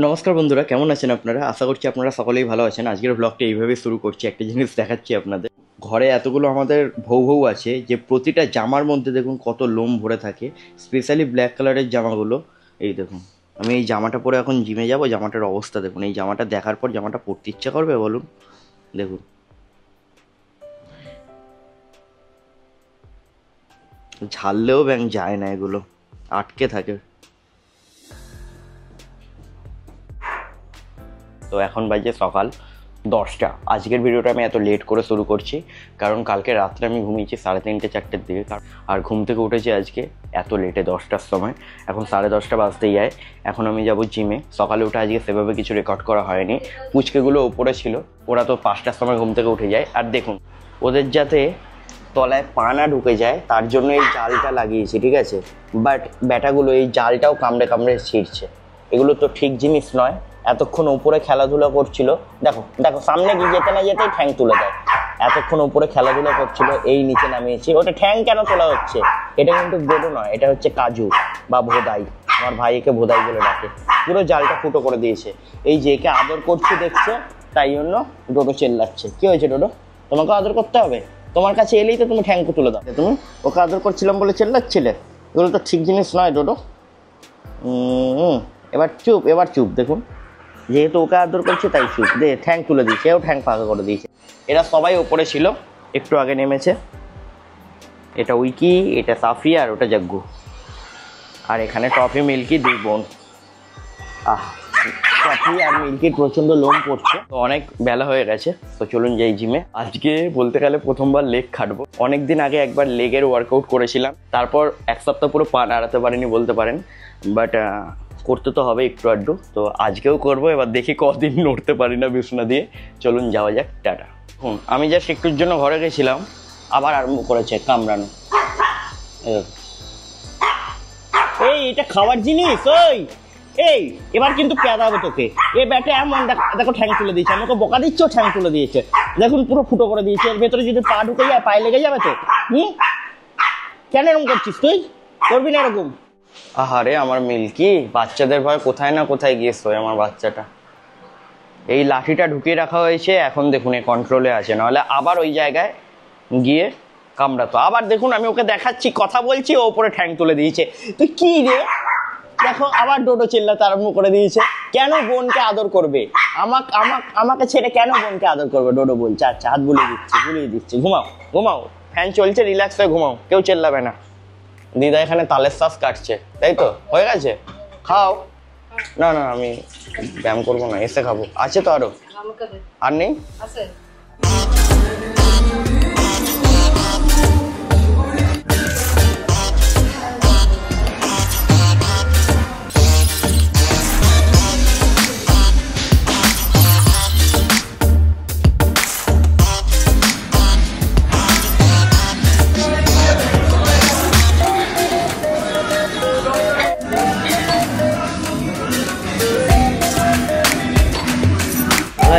নমস্কার বন্ধুরা, কেমন আছেন আপনারা? আশা করছি আপনারা সকলেই ভালো আছেন। আজকের ব্লগটা এইভাবে শুরু করছি। একটা জিনিস দেখাচ্ছি আপনাদের। ঘরে এতগুলো আমাদের ভৌ আছে যে প্রতিটা জামার মধ্যে দেখুন কত লোম ভরে থাকে, স্পেশালি ব্ল্যাক কালারের জামাগুলো। এই দেখুন, আমি এই জামাটা পরে এখন জিমে যাব। জামাটার অবস্থা দেখুন। এই জামাটা দেখার পর জামাটা পরতে ইচ্ছা করবে বলুন? দেখুন, ঝাললেও ব্যাং যায় না, এগুলো আটকে থাকে। তো এখন বাজে সকাল 10টা। আজকের ভিডিওটা আমি এত লেট করে শুরু করছি কারণ কালকে রাত্রে আমি ঘুমিয়েছি 3:30 4টের দিকে, আর ঘুম থেকে উঠেছি আজকে এত লেটে 10টার সময়। এখন 10:30 বাজতেই যায়। এখন আমি যাব জিমে। সকালে উঠে আজকে সেভাবে কিছু রেকর্ড করা হয়নি। পুচকেগুলো ওপরে ছিল, ওরা তো 5টার সময় ঘুম থেকে উঠে যায়। আর দেখুন, ওদের যাতে তলায় পা না ঢুকে যায় তার জন্য এই জালটা লাগিয়েছি, ঠিক আছে? বাট ব্যাটাগুলো এই জালটাও কামড়ে কামড়ে ছিঁড়ছে। এগুলো তো ঠিক জিনিস নয়। এতক্ষণ উপরে খেলাধুলা করছিল, দেখো দেখো, সামনে গিয়ে যেতে না যেতেই ঠ্যাং তুলে দেয়। এতক্ষণ উপরে খেলাধুলা করছিল, এই নিচে নামিয়েছি। ওটা ঠ্যাং কেন তোলা হচ্ছে? এটা কিন্তু ডোডো নয়, এটা হচ্ছে কাজু বা ভোদাই। আমার ভাই একে ভোদাই বলে ডাকে। পুরো জালটা ফুটো করে দিয়েছে। এই যে একে আদর করছি দেখছে, তাই জন্য ডোডো চেল্লাচ্ছে। কি হয়েছে ডোডো? তোমাকে আদর করতে হবে? তোমার কাছে এলেই তো তুমি ঠ্যাং তুলে দাও। তুমি ওকে আদর করছিলাম বলে চেল্লাচ্ছিলে? এগুলো তো ঠিক জিনিস নয় ডোডো। এবার চুপ, এবার চুপ। দেখুন, যেহেতু ওকে আদর করছে তাই চুপ। দে, ঠ্যাং তুলে দিয়েছে, এও ঠ্যাং ফাঁকা করে দিয়েছে। এরা সবাই ওপরে ছিল, একটু আগে নেমেছে। এটা উইকি, এটা সাফি, আর ওটা জাগ্গু। আর এখানে টফি মিল্কি, দুই বোন। টফি আর মিল্কির প্রচণ্ড লোম পড়ছে। তো অনেক বেলা হয়ে গেছে, তো চলুন যাই জিমে। আজকে বলতে গেলে প্রথমবার লেগ খাটবো। অনেকদিন আগে একবার লেগের ওয়ার্কআউট করেছিলাম, তারপর এক সপ্তাহ পুরো পা নাড়াতে পারিনি বলতে পারেন। বাট করতে তো হবে একটু আধটু, তো আজকেও করবো। এবার দেখি কদিন নড়তে পারি না বিছানা দিয়ে। চলুন যাওয়া যাক। টাটা। আমি জাস্ট একটুর জন্য ঘরে গেছিলাম, আবার আরম্ভ করেছে কামড়ানো। এই এটা খাওয়ার জিনিস? এই এবার কিন্তু পেঁদা হবে তোকে। এ ব্যাটে এমন দেখো ঠ্যাং তুলে দিয়েছে। আমাকে বকা দিচ্ছ, ঠ্যাং তুলে দিয়েছে। দেখুন পুরো ফুটো করে দিয়েছে। এর ভেতরে যদি পা ঢুকে যায়, পায়ে লেগে যাবে তো। কেন এরকম করছিস? তুই করবি না এরকম। আহারে আমার মিল্কি, বাচ্চাদের ভয় কোথায় না কোথায় গিয়েছো আমার বাচ্চাটা। এই লাঠিটা ঢুকিয়ে রাখা হয়েছে, এখন দেখুন এ কন্ট্রোলে আছে, নাহলে আবার ওই জায়গায় গিয়ে কামড়াতো। আবার দেখুন, আমি ওকে দেখাচ্ছি, কথা বলছি, ও উপরে ঠ্যাং তুলে দিয়েছে। তুই কি রে? দেখো আবার ডোডো চিল্লাতে আরম্ভ করে দিয়েছে। কেন বোনকে আদর করবে? আমাকে ছেড়ে কেন বোনকে আদর করবে? ডোডো বলছে। আচ্ছা, হাত বুলিয়ে দিচ্ছি। ঘুমাও ঘুমাও, ফ্যান চলছে, রিল্যাক্স হয়ে ঘুমাও, কেউ চেল্লাবে না। দিদা এখানে তালের শ্বাস কাটছে, তাই তো? হয়ে গেছে, খাও। না না, আমি ব্যায়াম করবো না, এসে খাবো। আছে তো আরো? আর নেই?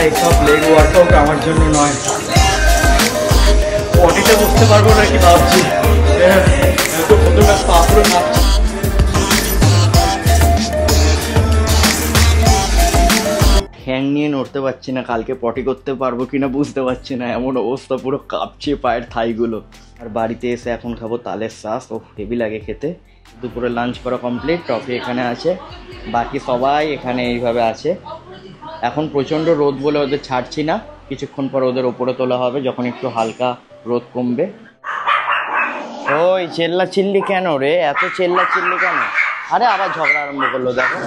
এইসব লেগ ওয়ার্কআউট আমার জন্য নয়। পটিতে বসতে পারবো নাকি ভাবছি। ঠ্যাং নিয়ে নড়তে পারছি না। কালকে পটি করতে পারবো কিনা বুঝতে পারছি না, এমন অবস্থা, পুরো কাঁপছে পায়ের থাইগুলো। আর বাড়িতে এসে এখন খাবো তালের শ্বাস। ও হেভি লাগে খেতে। দুপুরে লাঞ্চ করা কমপ্লিট। টফি এখানে আছে, বাকি সবাই এখানে এইভাবে আছে। এখন প্রচণ্ড রোদ বলে ওদের ছাড়ছি না, কিছুক্ষণ পর ওদের ওপরে তোলা হবে যখন একটু হালকা রোদ কমবে। ওই চিল্লি কেন রে? এত চিল্লি কেন? আরে আবার ঝগড়া আরম্ভ করলো। দেখো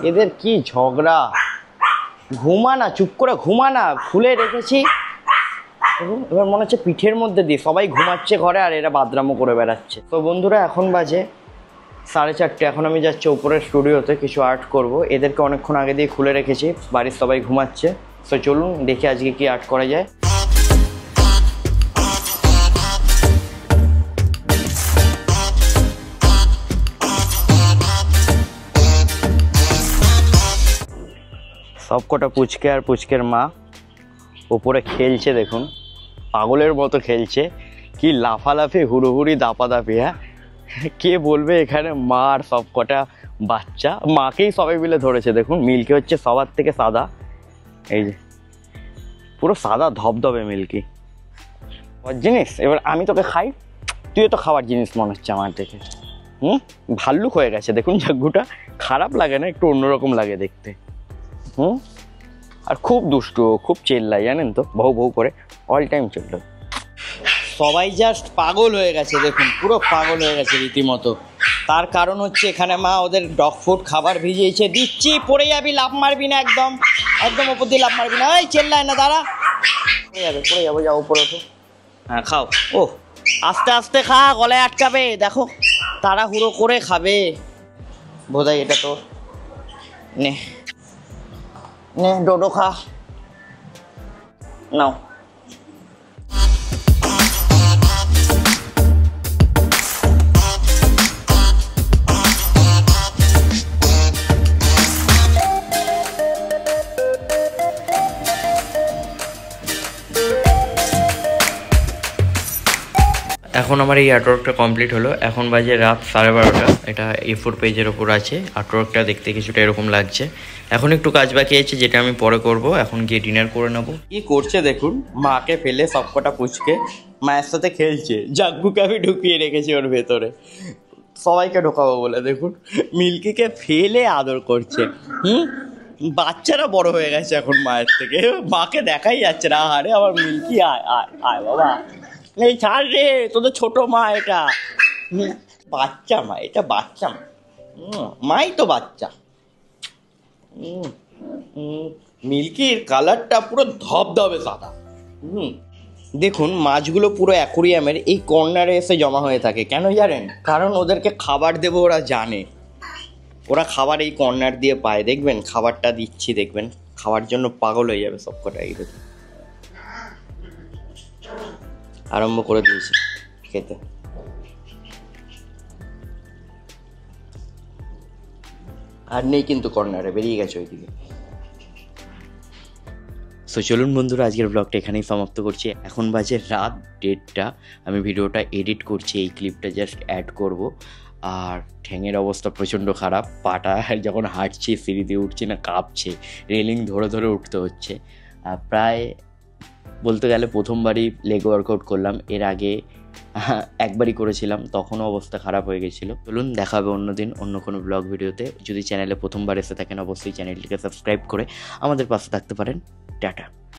এদের কি ঝগড়া। ঘুমা না, চুপ করে ঘুমা না। খুলে রেখেছি, এবার মনে হচ্ছে পিঠের মধ্যে দিয়ে। সবাই ঘুমাচ্ছে ঘরে, আর এরা বাদরামো করে বেড়াচ্ছে। তো বন্ধুরা, এখন বাজে 4:30। এখন আমি যাচ্ছি উপরের স্টুডিওতে, কিছু আর্ট করব। এদেরকে অনেকক্ষণ আগে দিয়ে খুলে রেখেছি, বাড়ির সবাই ঘুমাচ্ছে। তো চলুন দেখি আজকে কি আর্ট করা যায়। সব কটা পুচকে আর পুচকের মা উপরে খেলছে। দেখুন পাগলের মতো খেলছে, কি লাফালাফি, হুড়োহুড়ি, দাপাদাপি। হ্যাঁ, কে বলবে এখানে মা আর সব কটা বাচ্চা, মাকেই সবাই মিলে ধরেছে। দেখুন মিল্কি হচ্ছে সবার থেকে সাদা, এই যে পুরো সাদা ধবধবে মিল্কি। জিনিস এবার আমি তোকে খাই, তুইও তো খাওয়ার জিনিস মনে হচ্ছে আমার দেখে। ভাল্লুক হয়ে গেছে দেখুন জাগ্গুটা, খারাপ লাগে না, একটু অন্যরকম লাগে দেখতে। আর খুব দুষ্টু, খুব চেল্লাই জানেন তো, বউ বউ করে অল টাইম চেল্লাই। সবাই জাস্ট পাগল হয়ে গেছে দেখুন, পুরো পাগল হয়ে গেছে রীতিমতো। তার কারণ হচ্ছে এখানে মা ওদের ডগ ফুড খাবার ভিজিয়েছে, দিচ্ছি পড়ে যাবি, লাফ মারবি না, একদম একদম ওপর দিয়ে লাফ মারবি না, এই চেল্লায় না, দাঁড়া, পড়ে যাবো, যাও উপরে ওঠো। হ্যাঁ খাও, ও আস্তে আস্তে খা, গলায় আটকাবে, দেখো তাড়াহুড়ো করে খাবে বোধহয়। এটা তো নে নে ডোডো খা, নাও। এখন আমার এই আর্টওয়ার্কটা কমপ্লিট হলো, এখন বাজে রাত 12:30। এটা A4 পেজের ওপর আছে। আর্টওয়ার্কটা দেখতে কিছুটা এরকম লাগছে। এখন একটু কাজ বাকি আছে যেটা আমি পরে করব। এখন গিয়ে ডিনার করে নেবো। কি করছে দেখুন, মাকে ফেলে সবকটা পুচকে মায়ের সাথে খেলছে। জাগ্গুকে আমি ঢুকিয়ে রেখেছি ওর ভেতরে, সবাইকে ঢোকাবো বলে। দেখুন মিল্কিকে ফেলে আদর করছে। বাচ্চারা বড় হয়ে গেছে এখন মায়ের থেকে, মাকে দেখাই যাচ্ছে না। আরে আমার মিল্কি, আয় আয় আয় বাবা, এই ছাড় রে, তোদের ছোট মা এটা। বাচ্চা মা, এটা বাচ্চা মা, মাই তো বাচ্চা। মিল্কির কালারটা পুরো ধবধবে সাদা। দেখুন মাছগুলো পুরো অ্যাকোরিয়ামের এই কর্নারে এসে জমা হয়ে থাকে। কেন জানেন? কারণ ওদেরকে খাবার দেবো, ওরা জানে। ওরা খাবার এই কর্নার দিয়ে পায়, দেখবেন খাবারটা দিচ্ছি, দেখবেন খাওয়ার জন্য পাগল হয়ে যাবে সবকটা। এই দেখুন আরম্ভ করে দিয়েছি খেতে। আর নেই কিন্তু কর্নারে, বেরিয়ে গেছে ওইদিকে। সো চলুন বন্ধুরা, আজকের ব্লগটা এখানেই সমাপ্ত করছি। এখন বাজে রাত 1:30। আমি ভিডিওটা এডিট করছি, এই ক্লিপটা জাস্ট অ্যাড করব। আর ঠ্যাঙের অবস্থা প্রচণ্ড খারাপ, পাটা যখন হাঁটছি সিঁড়ি দিয়ে উঠছি না কাঁপছে, রেলিং ধরে ধরে উঠতে হচ্ছে। প্রায় বলতে গেলে প্রথমবারই লেগ ওয়ার্কআউট করলাম, এর আগে একবারই করেছিলাম, তখনও অবস্থা খারাপ হয়ে গেছিলো। চলুন দেখা হবে অন্যদিন অন্য কোনো ব্লগ ভিডিওতে। যদি চ্যানেলে প্রথমবার এসে থাকেন অবশ্যই চ্যানেলটিকে সাবস্ক্রাইব করে আমাদের পাশে থাকতে পারেন। টাটা।